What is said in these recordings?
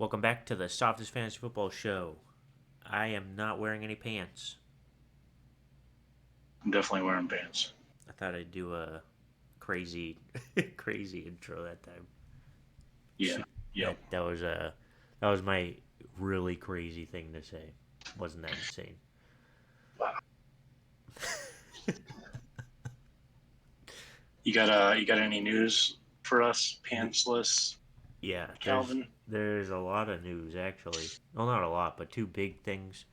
Welcome back to the Softest Fantasy Football Show. I am not wearing any pants. I'm definitely wearing pants. I thought I'd do a crazy, crazy intro that time. Yeah. Yep. That was my really crazy thing to say. Wasn't that insane? Wow. You got any news for us, pantsless Yeah, Calvin? there's a lot of news actually. Well, not a lot, but two big things.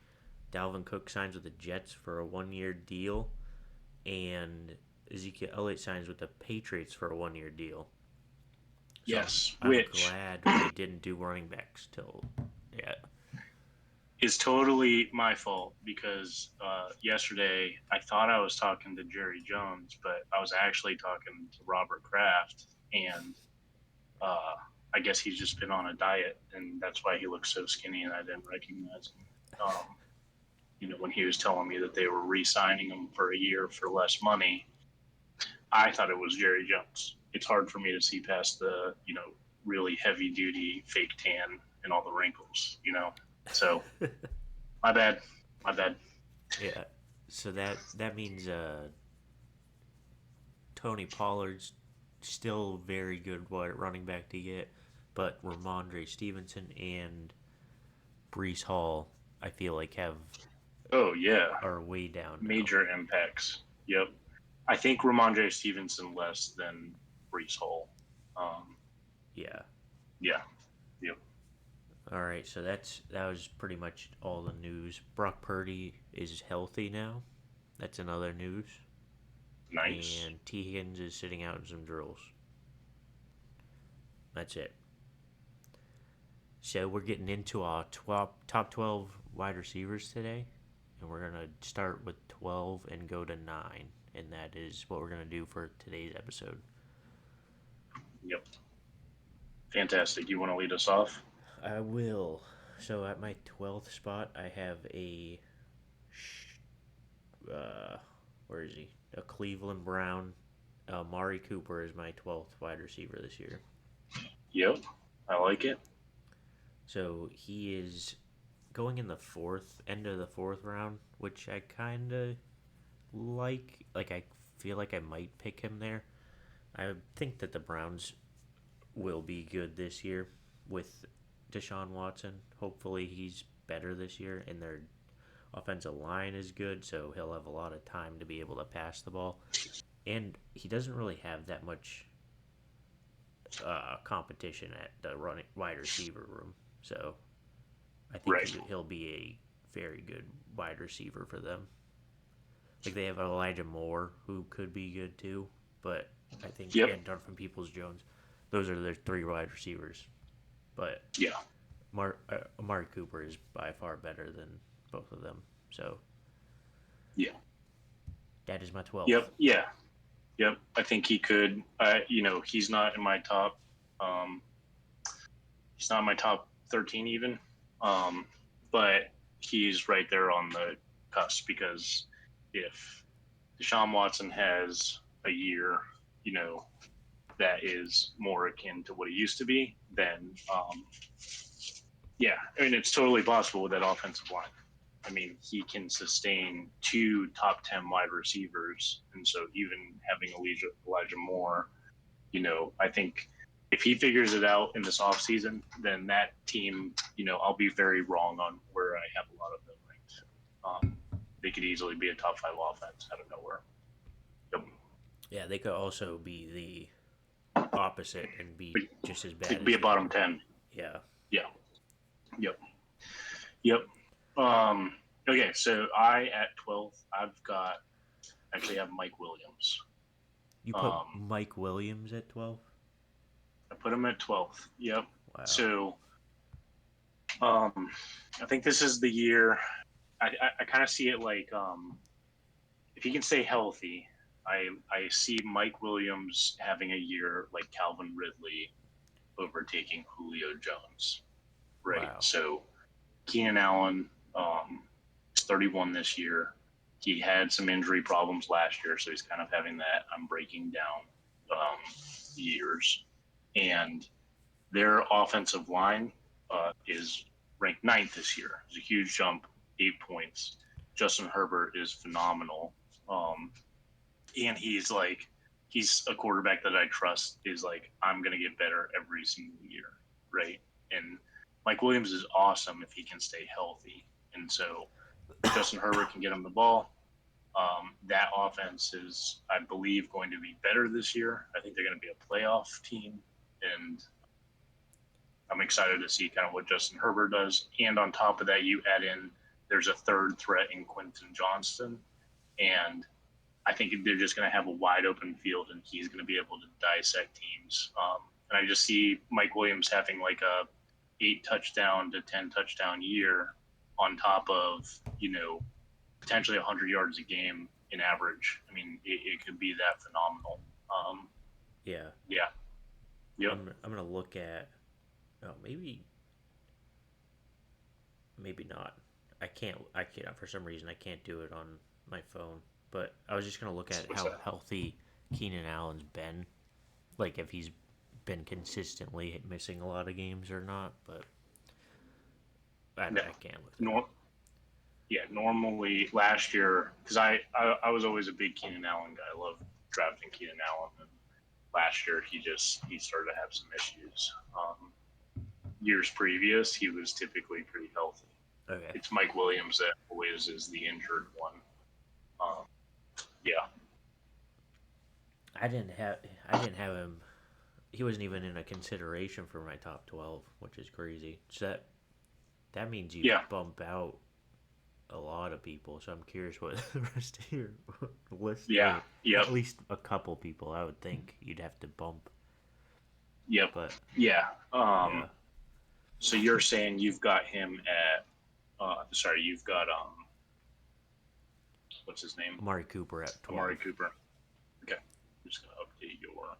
Dalvin Cook signs with the Jets for a 1 year deal, and Ezekiel Elliott signs with the Patriots for a 1 year deal. So Yes. I'm Which glad they didn't do running backs till yeah. is totally my fault because yesterday I thought I was talking to Jerry Jones, but I was actually talking to Robert Kraft, and uh, I guess he's just been on a diet, and that's why he looks so skinny, and I didn't recognize him. When he was telling me that they were re-signing him for a year for less money, I thought it was Jerry Jones. It's hard for me to see past the, really heavy duty fake tan and all the wrinkles. So my bad. My bad. Yeah. So that means Tony Pollard's still very good running back to get, but Ramondre Stevenson and Brees Hall I feel like have Oh yeah. are way down now. Major impacts. Yep. I think Ramondre Stevenson less than Brees Hall. Um, Yeah. yeah. Yep. All right, so that was pretty much all the news. Brock Purdy is healthy now. That's another news. Nice. And T. Higgins is sitting out in some drills. That's it. So we're getting into our top 12 wide receivers today. And we're going to start with 12 and go to 9. And that is what we're going to do for today's episode. Yep. Fantastic. You want to lead us off? I will. So at my 12th spot, I have uh, where is he? A Cleveland Brown. Mari Cooper is my 12th wide receiver this year. Yep. I like it. So he is going in the end of the fourth round, which I kind of like. Like, I feel like I might pick him there. I think that the Browns will be good this year with Deshaun Watson. Hopefully, he's better this year, and their offensive line is good, so he'll have a lot of time to be able to pass the ball. And he doesn't really have that much competition at the running wide receiver room, so I think Right. he'll be a very good wide receiver for them. Like they have Elijah Moore, who could be good too, but I think Yep. and Darvin Peoples Jones, those are their three wide receivers. But Yeah. Amari Cooper is by far better than both of them. So Yeah. that is my 12th. Yep. Yeah. Yep. I think he could. He's not in my top. Um, he's not in my top 13 even. Um, but he's right there on the cusp because if Deshaun Watson has a year, you know, that is more akin to what he used to be, then yeah, I mean it's totally possible with that offensive line. I mean, he can sustain two top 10 wide receivers. And so even having Elijah Moore, I think if he figures it out in this offseason, then that team, I'll be very wrong on where I have a lot of them ranked. They could easily be a top five offense out of nowhere. Yep. Yeah, they could also be the opposite and be just as They bad could be as a they bottom are. 10. Yeah. Yeah. Yep. Yep. Okay, so at 12, actually have Mike Williams. You put Um, Mike Williams at 12? I put him at 12th. Yep. Wow. So um, I think this is the year. I kind of see it like if he can stay healthy, I see Mike Williams having a year like Calvin Ridley overtaking Julio Jones. Right. Wow. So Keenan Allen is 31 this year. He had some injury problems last year, so he's kind of having that I'm breaking down years. And their offensive line. is ranked ninth this year. It's a huge jump, 8 points. Justin Herbert is phenomenal. And he's a quarterback that I trust is like, I'm going to get better every single year, right? And Mike Williams is awesome if he can stay healthy. And so Justin Herbert can get him the ball. That offense is, I believe, going to be better this year. I think they're going to be a playoff team. And I'm excited to see kind of what Justin Herbert does. And on top of that, you add in, there's a third threat in Quentin Johnston. And I think they're just going to have a wide open field, and he's going to be able to dissect teams. And I just see Mike Williams having like a 8 touchdown to 10 touchdown year on top of, potentially 100 yards a game in average. I mean, it could be that phenomenal. Yeah. Yeah. Yep. I'm gonna look at. Oh, maybe not. I can't. For some reason, I can't do it on my phone. But I was just gonna look at how healthy Keenan Allen's been, like if he's been consistently missing a lot of games or not. But I can't look. Normally last year, because I was always a big Keenan Allen guy. I love drafting Keenan Allen, and last year he started to have some issues. Years previous, he was typically pretty healthy. Okay. It's Mike Williams that always is the injured one. Yeah. I didn't have him. He wasn't even in a consideration for my top 12, which is crazy. So that means you bump out a lot of people. So I'm curious what the rest of your list. Yeah. Yeah. At least a couple people, I would think you'd have to bump. Yep. But yeah. So you're saying you've got him at? You've got what's his name? Amari Cooper at 12. Amari Cooper. Okay. I'm just gonna update your.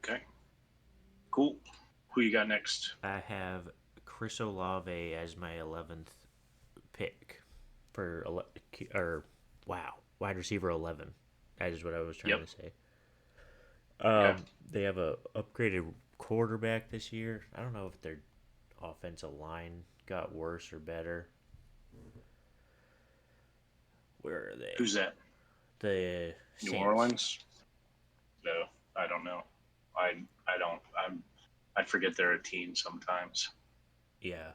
Okay. Cool. Who you got next? I have Chris Olave as my 11th pick for wide receiver 11. That is what I was trying to say. They have a upgraded quarterback this year. I don't know if their offensive line got worse or better. Where are they? Who's that? The New Orleans? No, I don't know. I don't. I forget they're a team sometimes. Yeah.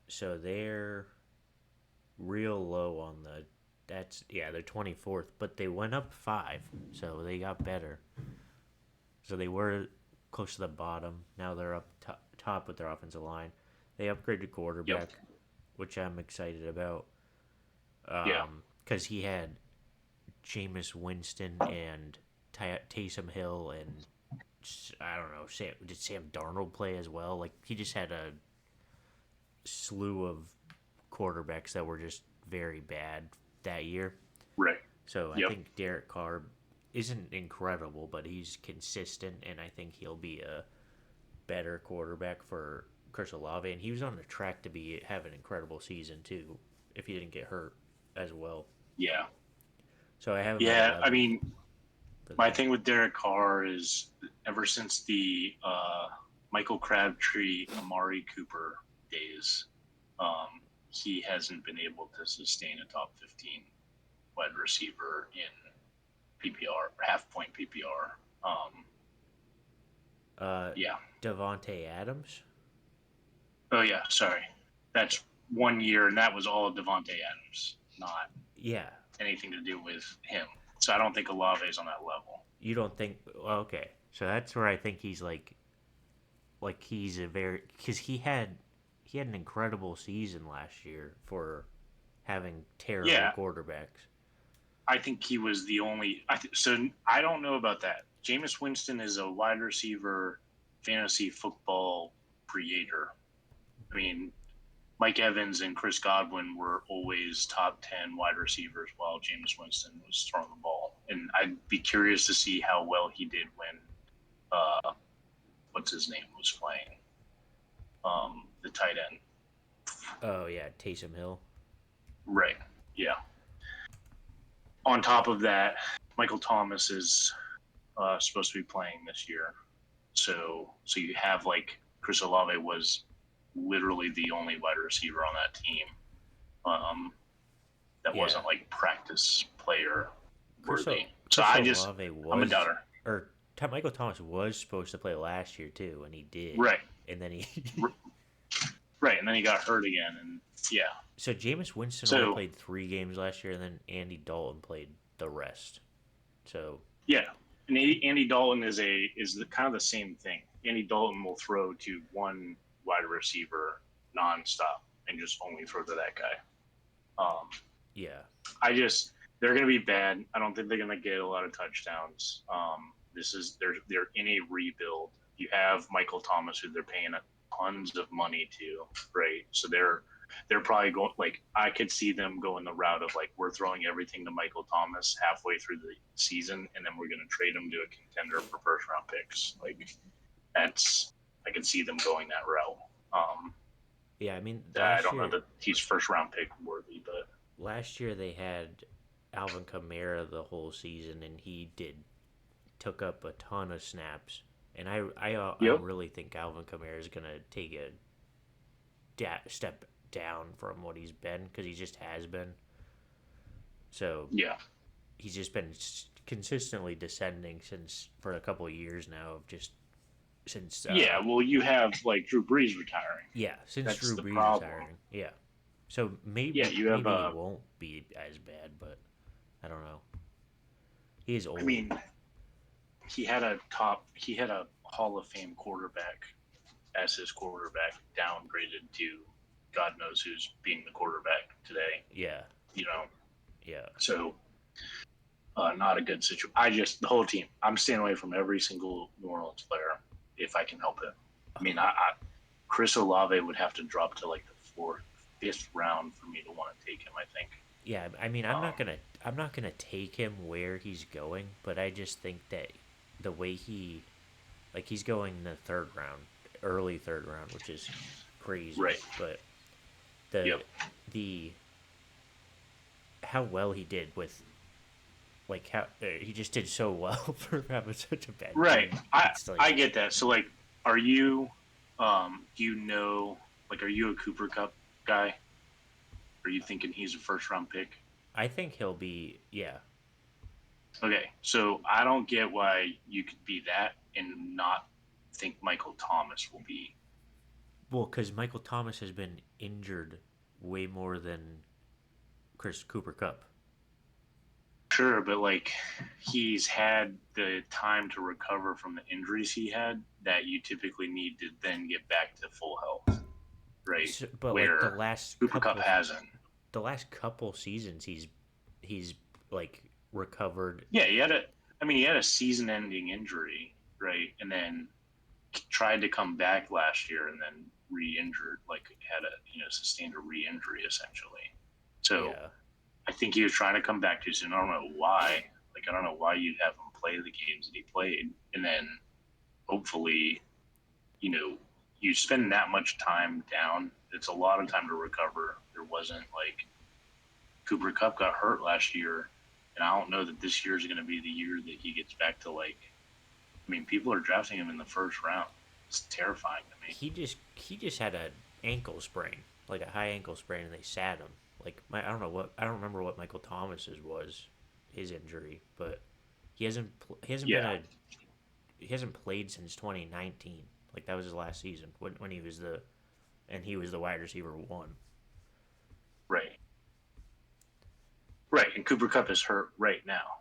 So they're real low on the. They're 24th, but they went up 5, so they got better. So they were close to the bottom. Now they're up top with their offensive line. They upgraded quarterback, which I'm excited about. Because he had Jameis Winston and Taysom Hill and I don't know. Did Sam Darnold play as well? Like he just had a slew of quarterbacks that were just very bad that year. Right. So I think Derek Carr isn't incredible, but he's consistent, and I think he'll be a better quarterback for Chris Olave. And he was on the track to have an incredible season too, if he didn't get hurt as well. Yeah. So I have. Yeah, I mean, my thing with Derek Carr is ever since the Michael Crabtree, Amari Cooper days, he hasn't been able to sustain a top 15 wide receiver in PPR, half-point PPR. Devontae Adams? Oh, yeah, sorry. That's 1 year, and that was all Devontae Adams, not anything to do with him. So I don't think Olave's on that level. You don't think? Okay, so that's where I think he's like he's because he had an incredible season last year for having terrible quarterbacks. I think he was the only. So I don't know about that. Jameis Winston is a wide receiver, fantasy football creator. I mean, Mike Evans and Chris Godwin were always top 10 wide receivers while Jameis Winston was throwing the ball. And I'd be curious to see how well he did when, what's his name, was playing. The tight end. Oh, yeah, Taysom Hill. Right, yeah. on top of that, Michael Thomas is supposed to be playing this year. So you have like Chris Olave was literally the only wide receiver on that team that Yeah. wasn't like practice player worthy. So Chris Olave I'm a was, doubter. or Michael Thomas was supposed to play last year too, and he did. Right. And then he. Right, and then he got hurt again, and yeah. So Jameis Winston only So played 3 games last year, and then Andy Dalton played the rest. So yeah, and Andy Dalton is kind of the same thing. Andy Dalton will throw to one wide receiver nonstop and just only throw to that guy. yeah, They're going to be bad. I don't think they're going to get a lot of touchdowns. They're in a rebuild. You have Michael Thomas, who they're paying tons of money to, right? So they're probably going, like, I could see them going the route of like, we're throwing everything to Michael Thomas halfway through the season, and then we're going to trade him to a contender for first round picks. Like, I can see them going that route. yeah. I mean, I don't know that he's first round pick worthy, but last year they had Alvin Kamara the whole season, and he took up a ton of snaps. And I really think Alvin Kamara is gonna take a step down from what he's been, because he just has been. So yeah, he's just been consistently descending for a couple of years now. Of just since yeah. Well, you have like Drew Brees retiring. Yeah, since That's Drew the Brees problem. retiring. Yeah, so maybe you have, maybe it won't be as bad, but I don't know. He is old. I mean, he had a Hall of Fame quarterback as his quarterback, downgraded to God knows who's being the quarterback today. Yeah. You know. Yeah. So, not a good situation. The whole team. I'm staying away from every single New Orleans player if I can help it. I mean, Chris Olave would have to drop to like the 4th, 5th round for me to want to take him, I think. Yeah, I mean, I'm not gonna take him where he's going, but I just think that the way he's going in the 3rd round, early 3rd round, which is crazy. Right. But the how well he did with, like, how he just did so well for having such a bad right. team. I get that. So like, are you do you know, like, are you a Cooper Kupp guy? Are you thinking he's a first round pick? I think he'll be, yeah. Okay, so I don't get why you could be that and not think Michael Thomas will be. Well, because Michael Thomas has been injured way more than Chris Cooper Kupp. Sure, but like, he's had the time to recover from the injuries he had that you typically need to then get back to full health, right? So, but where like the last Cooper Kupp hasn't. The last couple seasons, he's like recovered. Yeah, he had a season-ending injury, right? And then tried to come back last year and then re-injured, like had sustained a re-injury essentially. So yeah. I think he was trying to come back too soon. I don't know why. Like, I don't know why you'd have him play the games that he played, and then hopefully, you spend that much time down. It's a lot of time to recover. There wasn't like Cooper Kupp got hurt last year, and I don't know that this year is going to be the year that he gets back to like. I mean, people are drafting him in the 1st round. It's terrifying to me. He just had an ankle sprain, like a high ankle sprain, and they sat him. Like, I don't remember what Michael Thomas's was, his injury, but he hasn't played since 2019. Like, that was his last season when he was the wide receiver 1. Right. Right, and Cooper Kupp is hurt right now.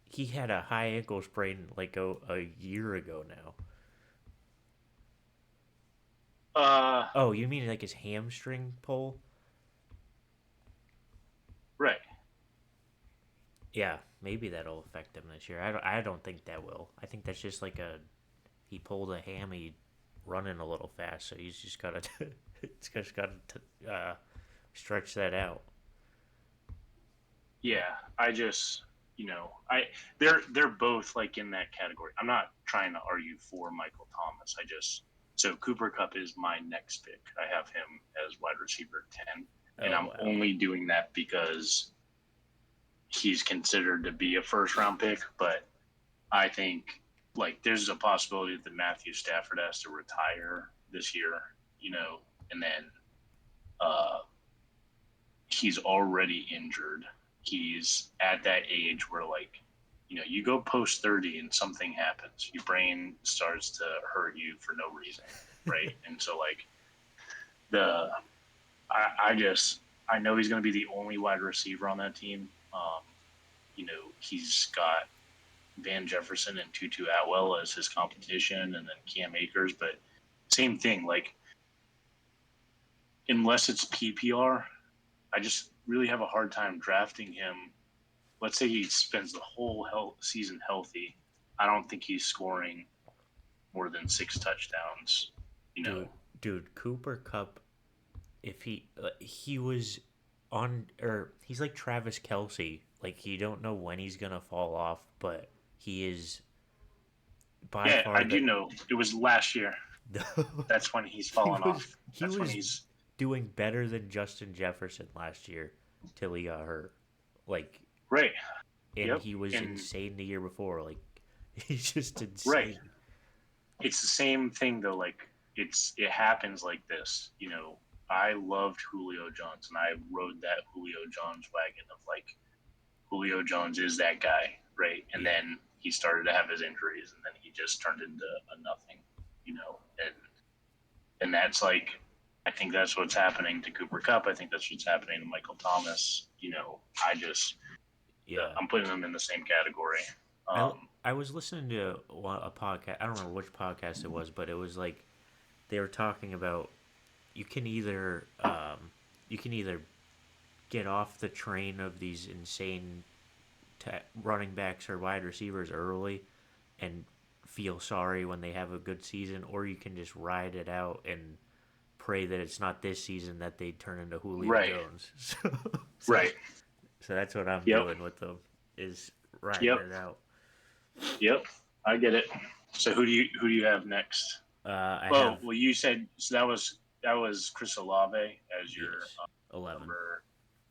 He had a high ankle sprain like a year ago now. Oh, you mean like his hamstring pull? Right. Yeah, maybe that'll affect him this year. I don't think that will. I think that's just like he pulled a hammy running a little fast, so he's just got to stretch that out. Yeah, they're both like in that category. I'm not trying to argue for Michael Thomas. So Cooper Kupp is my next pick. I have him as wide receiver 10, and I'm only doing that because he's considered to be a first round pick, but I think like there's a possibility that Matthew Stafford has to retire this year, and then uh, he's already injured. He's at that age where like you go post 30 and something happens. Your brain starts to hurt you for no reason, right? And so like the I know he's going to be the only wide receiver on that team. He's got Van Jefferson and Tutu Atwell as his competition, and then Cam Akers. But same thing, like unless it's PPR, I just really have a hard time drafting him. Let's say he spends the whole season healthy. I don't think he's scoring more than 6 touchdowns. Dude, Cooper Kupp, if he was on, or he's like Travis Kelsey, like you don't know when he's gonna fall off, but he is by Yeah, far I do know. It was last year. That's when he's fallen off. He That's when was he's doing better than Justin Jefferson last year till he got hurt. Like, right. and Yep. he was insane the year before. Like, he's just insane. Right. It's the same thing though. Like it happens like this. I loved Julio Jones, and I rode that Julio Jones wagon of like Julio Jones is that guy, right? And then he started to have his injuries, and then he just turned into a nothing, and that's like, I think that's what's happening to Cooper Kupp. I think that's what's happening to Michael Thomas. I'm putting them in the same category. I was listening to a podcast. I don't remember which podcast it was, but it was like they were talking about you can either get off the train of these insane running backs or wide receivers early and feel sorry when they have a good season, or you can just ride it out and pray that it's not this season that they turn into Julio Jones. Right. So that's what I'm doing with them, is riding it out. Yep, I get it. So who do you have next? Well, you said so that was Chris Olave as your 11. Number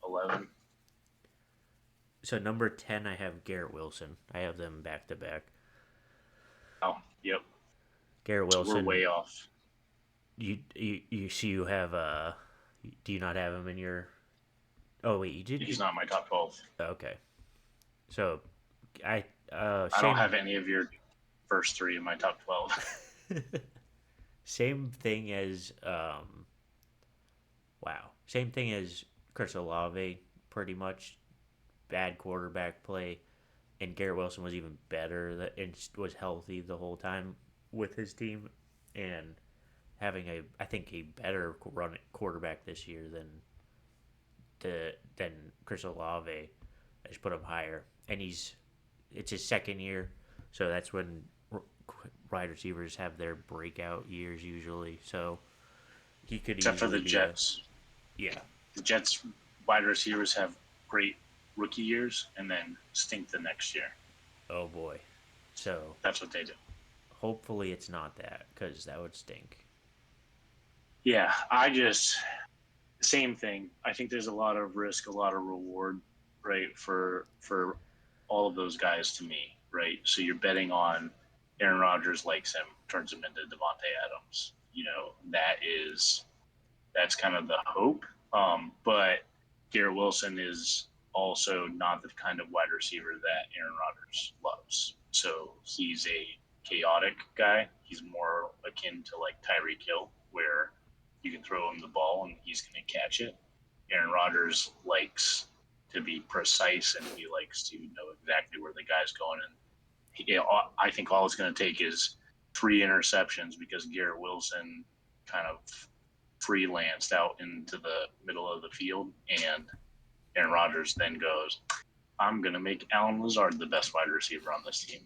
11. So number 10, I have Garrett Wilson. I have them back to back. Oh, yep. Garrett Wilson. We're way off. You have do you not have him in your? Oh wait, you did. He's not in my top 12. Okay. So I don't have any of your first 3 in my top 12. Same thing as same thing as Chris Olave, pretty much. Bad quarterback play, and Garrett Wilson was even better and was healthy the whole time with his team, and having I think a better run quarterback this year than Chris Olave. I just put him higher, and it's his second year, so that's when wide receivers have their breakout years usually. So he could except for the Jets. Yeah, the Jets wide receivers have great rookie years and then stink the next year. Oh boy. So that's what they do. Hopefully it's not that, because that would stink. Yeah, same thing. I think there's a lot of risk, a lot of reward, right, for all of those guys to me, right? So you're betting on Aaron Rodgers likes him, turns him into Devontae Adams. That's kind of the hope. But Garrett Wilson is also not the kind of wide receiver that Aaron Rodgers loves. So he's a chaotic guy. He's more akin to like Tyreek Hill, where you can throw him the ball and he's going to catch it. Aaron Rodgers likes to be precise, and he likes to know exactly where the guy's going. And I think all it's going to take is 3 interceptions, because Garrett Wilson kind of freelanced out into the middle of the field, and Aaron Rodgers then goes, I'm going to make Allen Lazard the best wide receiver on this team.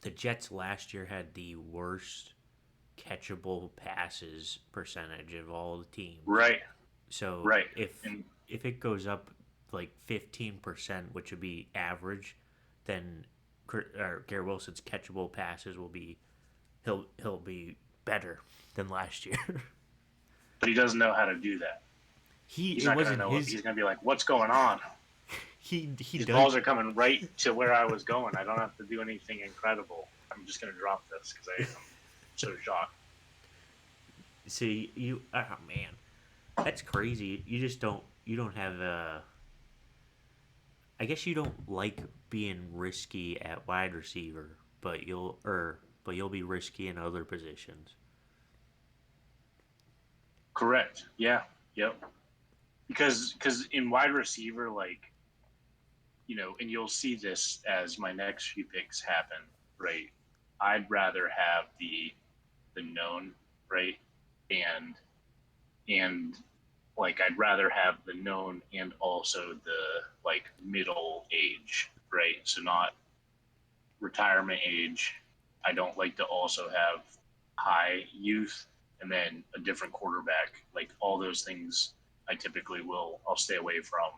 The Jets last year had the worst catchable passes percentage of all the teams. Right. So if it goes up like 15%, which would be average, then Garrett Wilson's catchable passes will be he'll be better than last year. But he doesn't know how to do that. He's it not gonna wasn't know. his. He's gonna be like, "What's going on? He These does. balls are coming right to where I was going. I don't have to do anything incredible. I'm just gonna drop this because I'm so shocked." See you. Oh man, that's crazy. You just don't. You don't have. I guess you don't like being risky at wide receiver, but you'll be risky in other positions. Correct. Yeah. Yep. Because in wide receiver, like, and you'll see this as my next few picks happen, right? I'd rather have the known, right, and and like I'd rather have the known and also the like middle age, right? So not retirement age. I don't like to also have high youth and then a different quarterback. Like all those things, I typically will. I'll stay away from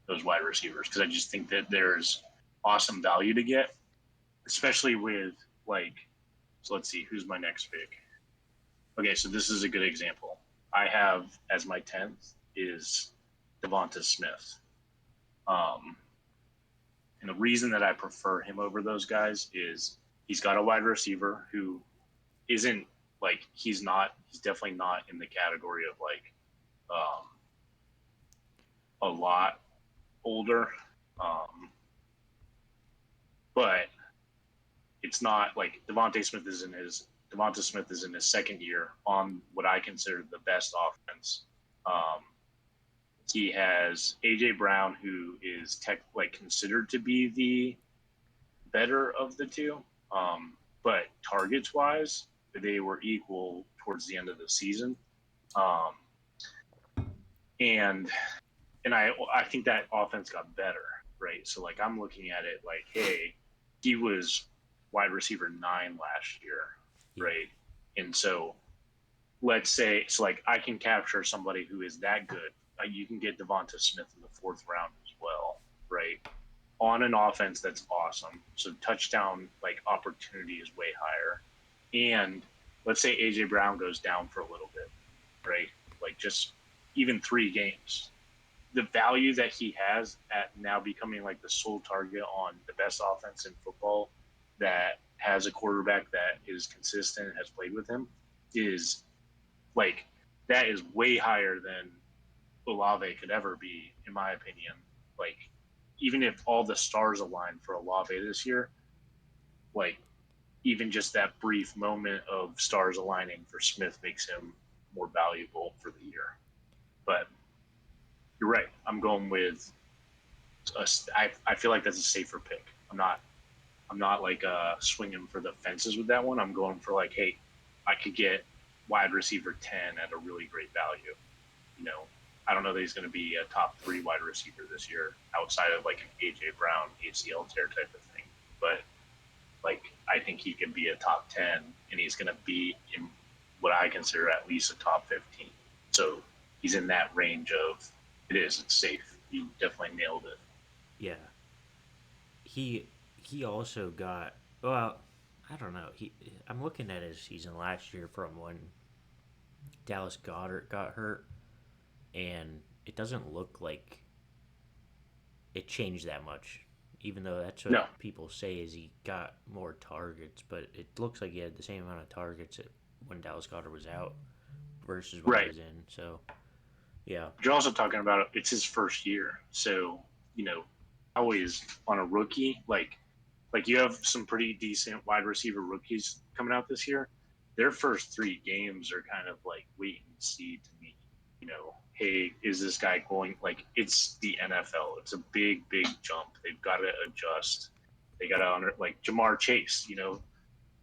those wide receivers because I just think that there's awesome value to get, especially with like. So let's see, who's my next pick? Okay, so this is a good example. I have as my 10th is Devonta Smith. Um, and the reason that I prefer him over those guys is he's got a wide receiver who isn't like he's definitely not in the category of like a lot older, um, but it's not like Devonta Smith is in his second year on what I consider the best offense. Um, he has AJ Brown, who is considered to be the better of the two, but targets wise, they were equal towards the end of the season, um, and I think that offense got better, right? So like I'm looking at it like, hey, he was wide receiver 9 last year, Yeah. right? And so let's say so like I can capture somebody who is that good. You can get Devonta Smith in the 4th round as well, right? On an offense that's awesome. So touchdown like opportunity is way higher. And let's say AJ Brown goes down for a little bit, right? Like just even 3 games. The value that he has at now becoming like the sole target on the best offense in football that has a quarterback that is consistent and has played with him is like that is way higher than Olave could ever be, in my opinion. Like even if all the stars align for Olave this year, like even just that brief moment of stars aligning for Smith makes him more valuable for the year. But you're right. I'm going with I feel like that's a safer pick. I'm not like swinging for the fences with that one. I'm going for like, hey, I could get wide receiver 10 at a really great value. You know, I don't know that he's going to be a top 3 wide receiver this year outside of like an AJ Brown ACL tear type of thing. But like, I think he could be a top 10 and he's going to be in what I consider at least a top 15. So he's in that range of it's safe. You definitely nailed it. Yeah. He he also got, well, I don't know. I'm looking at his season last year from when Dallas Goddard got hurt, and it doesn't look like it changed that much. Even though that's what No, people say is he got more targets, but it looks like he had the same amount of targets when Dallas Goddard was out versus when he right. was in. So yeah, But you're also talking about it's his first year. So, always on a rookie, like you have some pretty decent wide receiver rookies coming out this year. Their first 3 games are kind of like wait and see to me. Hey, is this guy going like it's the NFL? It's a big, big jump. They've got to adjust. They got to honor like Jamar Chase.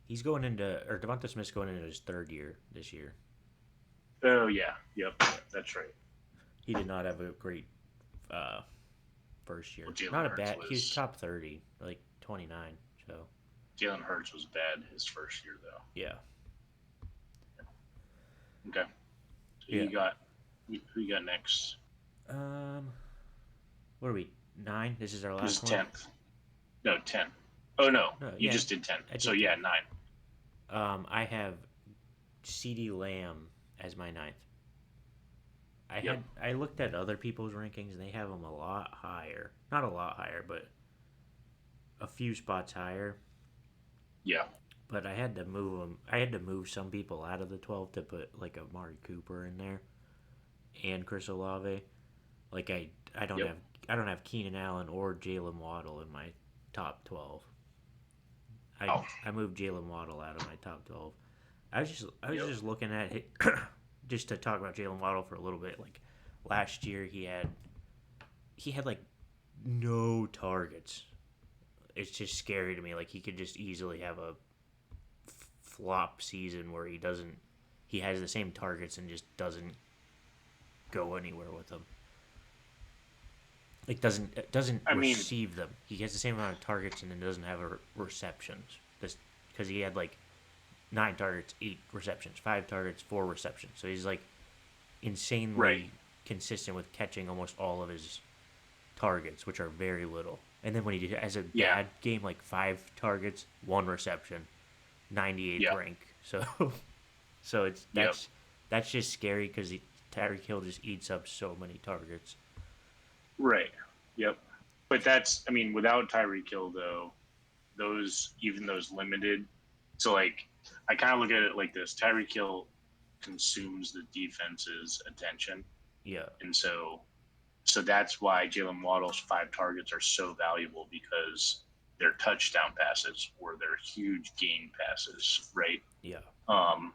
he's going into, or Devonta Smith's going into his third year this year. Oh yeah, yep, Yeah, that's right. he did not have a great uh, first year. Well, Jalen Not a Hurts bad. He was was top 30, like 29. So Jalen Hurts was bad his first year though. yeah, Okay, so yeah. who you got next? Um, what are we? 9. This is our This is last one. 10th. No, 10. Oh no, No, you yeah, just did 10. I So did yeah, 10. 9. I have C.D. Lamb as my ninth. Yep. I looked at other people's rankings and they have him a lot higher. Not a lot higher, but a few spots higher. Yeah. But I had to move them. I had to move some people out of the 12 to put like Amari Cooper in there and Chris Olave. Like Yep. I don't have Keenan Allen or Jalen Waddle in my top 12. Oh. I moved Jalen Waddle out of my top 12. I was Yep. just looking at it just to talk about Jalen Waddle for a little bit. Like last year he had like no targets. It's just scary to me. Like he could just easily have a flop season where he has the same targets and just doesn't go anywhere with them. Like doesn't I mean, receive them. He has the same amount of targets and then doesn't have receptions. This because he had like 9 targets, 8 receptions, 5 targets, 4 receptions. So he's like right. insanely consistent with catching almost all of his targets, which are very little. And then when he has a Yeah. bad game, like 5 targets, 1 reception, 98th Yeah. rank. So so it's Yep. that's just scary because Tyreek Hill just eats up so many targets. Right. Yep. But that's, I mean, without Tyreek Hill though, even those limited. So like, I kind of look at it like this: Tyreek Hill consumes the defense's attention, Yeah, and so that's why Jalen Waddle's 5 targets are so valuable because they're touchdown passes or they're huge gain passes, right? yeah, Um,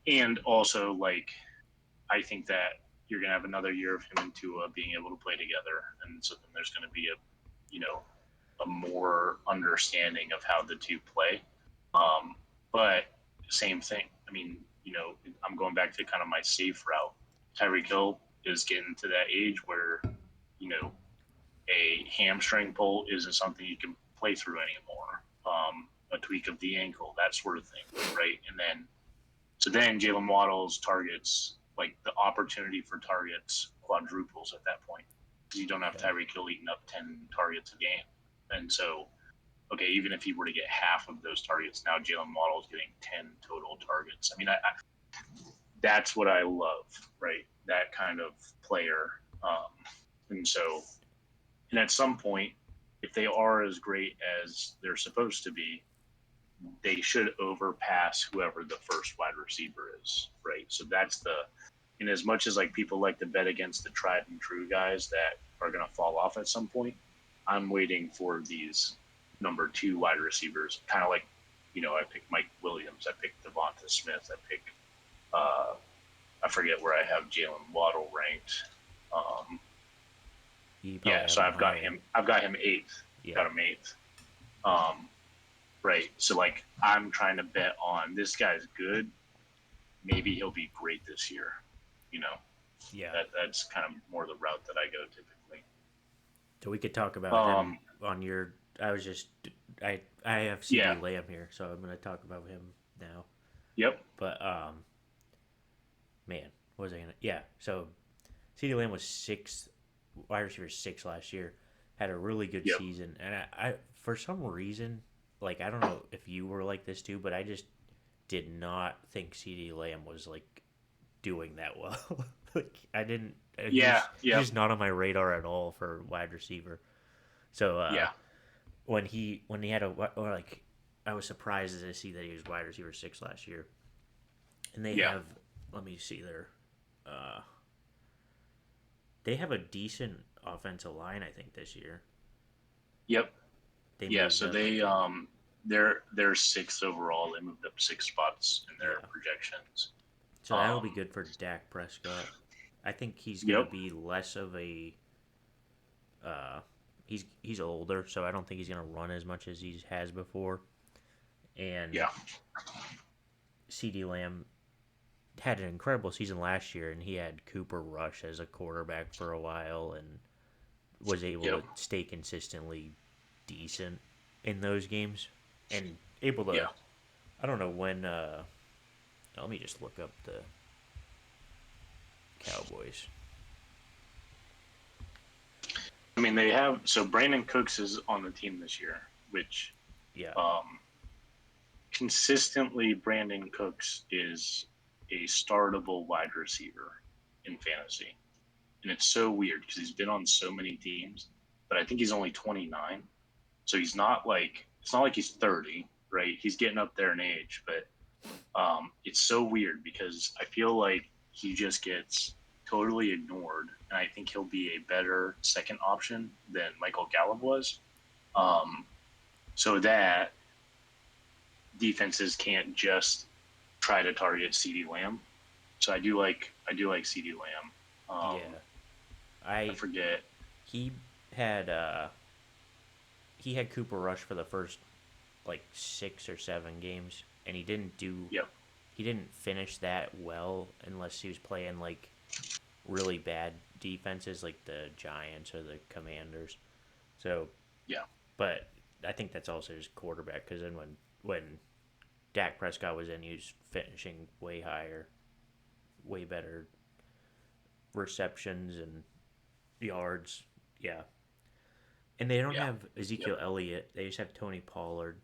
and also like I think that you're gonna have another year of him and Tua being able to play together, and so then there's gonna be a you know a more understanding of how the two play. But same thing. I mean, I'm going back to kind of my safe route. Tyreek Hill is getting to that age where you know a hamstring pull isn't something you can play through anymore. A tweak of the ankle, that sort of thing, right? And then Jalen Waddle's targets, like the opportunity for targets, quadruples at that point because you don't have yeah, Tyreek Hill eating up 10 targets a game, and so okay, even if he were to get half of those targets, now Jalen Waddle is getting 10 total targets. I mean, that's what I love, right? That kind of player. And so, and at some point, if they are as great as they're supposed to be, they should overpass whoever the first wide receiver is, right? So that's and as much as like people like to bet against the tried and true guys that are going to fall off at some point, I'm waiting for these number 2 wide receivers, kind of like, I picked Mike Williams, I picked Devonta Smith, I picked, uh, I forget where I have Jalen Waddle ranked. Um, you probably yeah, have so him I've got higher. him. I've got him eighth. Yeah, Got him eighth. Um, right. So like, I'm trying to bet on this guy's good. Maybe he'll be great this year. You know, yeah. that's kind of more the route that I go typically. So we could talk about him Um, on your. I was just I have yeah. CD Lamb here, so I'm gonna talk about him now. Yep. But man, what was I gonna? Yeah, so CD Lamb was sixth wide receiver 6 last year. Had a really good Yep. season, and I for some reason, like I don't know if you were like this too, but I just did not think CD Lamb was like doing that well. Like I didn't. Yeah. He's Yep. just not on my radar at all for wide receiver. So Yeah. when he had a or like I was surprised to see that he was wide receiver 6 last year. And Yeah. let me see their uh they have a decent offensive line I think this year. Yep. They Yeah. moved So up I they think. they're sixth overall. They moved up 6 spots in their Yeah. projections. So that'll be Um. good for Dak Prescott. I think he's going to Yep. be less of a uh he's older, so I don't think he's going to run as much as he has before. And Yeah. CD Lamb had an incredible season last year, and he had Cooper Rush as a quarterback for a while, and was able Yep. to stay consistently decent in those games, and able Yeah. to. I don't know when. Let me just look up the Cowboys. I mean, they have so Brandon Cooks is on the team this year, which Yeah, um, consistently Brandon Cooks is a startable wide receiver, in fantasy, and it's so weird because he's been on so many teams, but I think he's only 29, so he's not like it's not like he's 30, right? He's getting up there in age, but it's so weird because I feel like he just gets totally ignored, and I think he'll be a better second option than Michael Gallup was. Um, so that defenses can't just try to target CeeDee Lamb. So I do like CeeDee Lamb. Yeah. I I forget. he had he had Cooper Rush for the first like 6 or 7 games, and Yep. he didn't finish that well unless he was playing like really bad defenses like the Giants or the Commanders. So, Yeah. but I think that's also his quarterback because then when Dak Prescott was in, he was finishing way higher, way better receptions and yards. Yeah, and they don't Yeah. have Yep. Ezekiel Elliott. They just have Tony Pollard,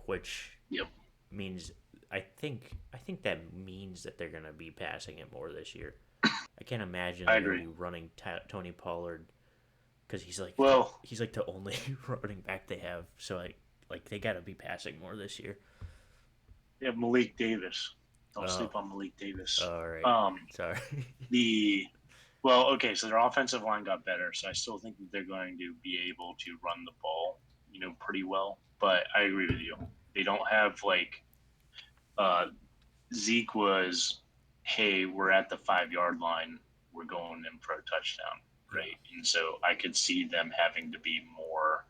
which Yep. means I think that means that they're gonna be passing it more this year. I can't imagine I they're gonna agree. be running Tony Pollard because Well, he's like the only running back they have. So like they gotta be passing more this year. yeah, Malik Davis. Don't Oh, sleep on Malik Davis. all right. Um, Sorry. the well, okay, so their offensive line got better, so I still think that they're going to be able to run the ball, pretty well. But I agree with you. They don't have like uh, Zeke was, hey, we're at the 5 yard line, we're going in for a touchdown, Yeah. right? And so I could see them having to be more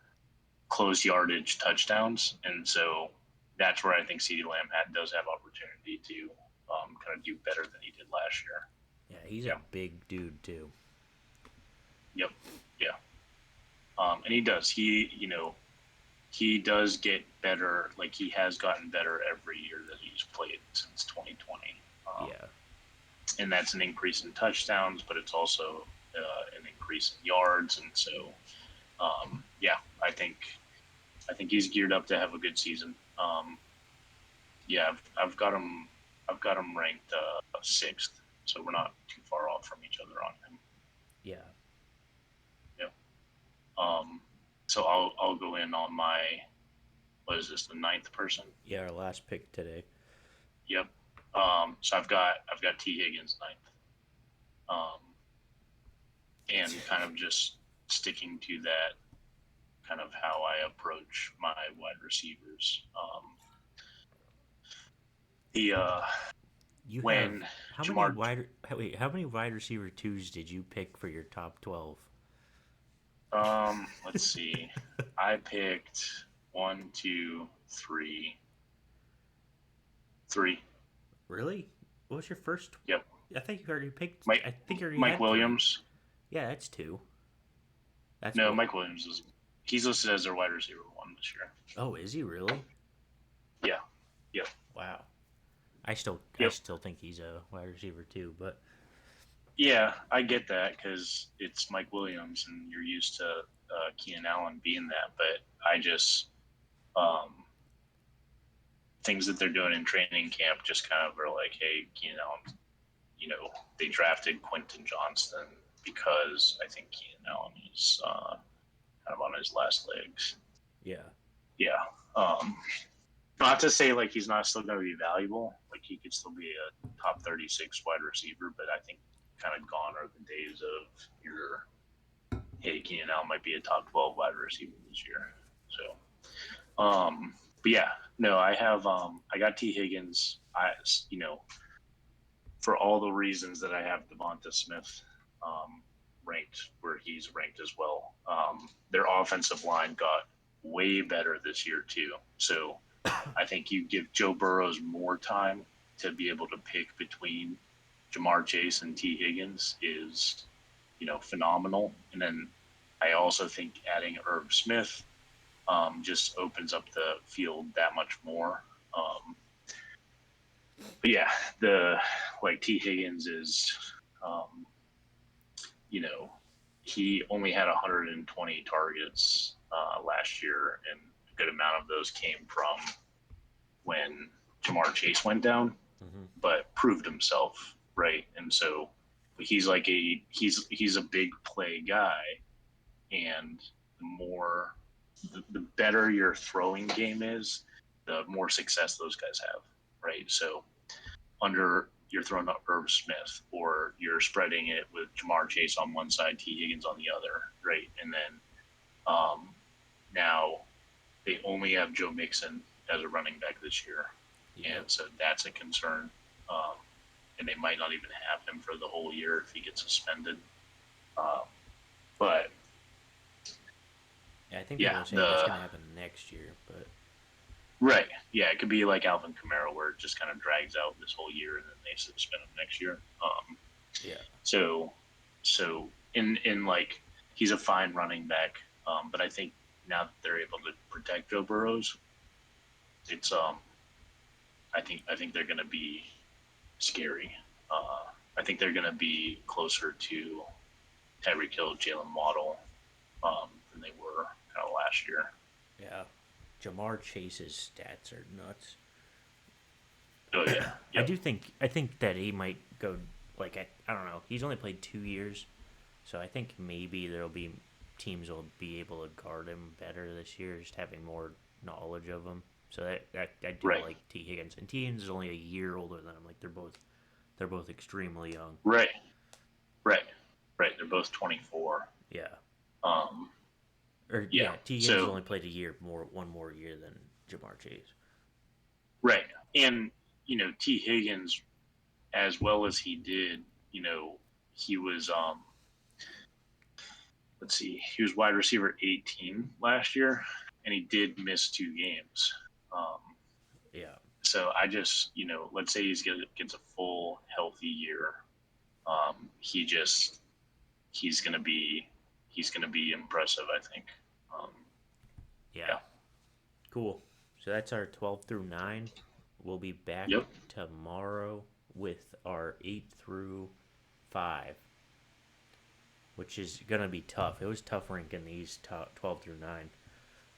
close yardage touchdowns, and so that's where I think CeeDee Lamb does have opportunity to kind of do better than he did last year. Yeah, he's a Yeah. big dude too. Yep. Yeah. And he does. He does get better. Like he has gotten better every year that he's played since 2020. Um, Yeah. and that's an increase in touchdowns, but it's also an increase in yards. And so, yeah, I think he's geared up to have a good season. Yeah, I've got him. I've got him ranked sixth, so we're not too far off from each other on him. Yeah. Yeah. Um, so I'll go in on my what is this, the ninth person? Yeah, our last pick today. Yep. So I've got T Higgins ninth. Um, and kind of just sticking to that, kind of how I approach my wide receivers. The You have when Jamar, how many wide receiver twos did you pick for your top 12? let's see, I picked one, two, three. Really? What was your first? Yep. I think you already picked. Mike I think you already Mike had three. Williams. Yeah, that's two. That's No, what. Mike Williams is he's listed as their wide receiver one this year. Oh, is he really? Yeah. Yep. Wow. I Yep. still think he's a wide receiver too, but Yeah, I get that because it's Mike Williams and you're used to Keenan Allen being that. But I just um, things that they're doing in training camp just kind of are like, hey, Keenan Allen, they drafted Quentin Johnston because I think Keenan Allen is kind of on his last legs. yeah, Yeah. Um, Not to say like he's not still going to be valuable. Like he could still be a top 36 wide receiver, but I think kind of gone are the days of your hey, Keenan Allen might be a top 12 wide receiver this year. So, but yeah, no, I got T Higgins. For all the reasons that I have Devonta Smith um, ranked where he's ranked as well. Their offensive line got way better this year too. So I think you give Joe Burrows more time to be able to pick between Jamar Chase and T Higgins is, phenomenal. And then I also think adding Herb Smith just opens up the field that much more. But yeah, the like T Higgins is, um, you know, he only had 120 targets last year, and a good amount of those came from when Jamar Chase went down, hmm but proved himself, right? And so he's he's a big play guy, and the better your throwing game is, the more success those guys have, right? So under you're throwing up Irv Smith, or you're spreading it with Jamar Chase on one side, T Higgins on the other, right? And then now they only have Joe Mixon as a running back this year, and so that's a concern. And they might not even have him for the whole year if he gets suspended. But Yeah, I think people are saying that's going to happen next year, but right, yeah, it could be like Alvin Kamara, where it just kind of drags out this whole year and then they suspend him next year. Yeah. So in like he's a fine running back, but I think now that they're able to protect Joe Burrows, it's I think they're going to be scary. I think they're going to be closer to Tyreek Hill, Jalen Waddle than they were kind of last year. Yeah. Jamar Chase's stats are nuts. Oh yeah. Yep. I think that he might go like I don't know. He's only played 2 years, so I think maybe there'll be teams will be able to guard him better this year, just having more knowledge of him. So that I do like T Higgins, and T Higgins is only a year older than him. Like they're both extremely young. Right. They're both 24. Yeah. Yeah. T Higgins only played one more year than Jamar Chase. Right, and T Higgins, as well as he did, he was let's see, he was wide receiver 18 last year, and he did miss 2 games. Yeah. So I just, let's say gets a full healthy year. He's gonna be impressive, I think. Yeah. Cool. So that's our 12 through 9. We'll be back tomorrow with our 8 through 5, which is gonna be tough. It was tough ranking these 12 through 9.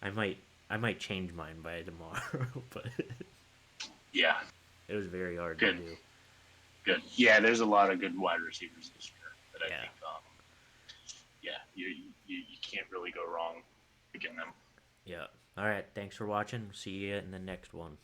I might change mine by tomorrow, but yeah, it was very hard to do. Good. Yeah, there's a lot of good wide receivers this year that I think. You can't really go wrong picking them. Yeah. All right. Thanks for watching. See you in the next one.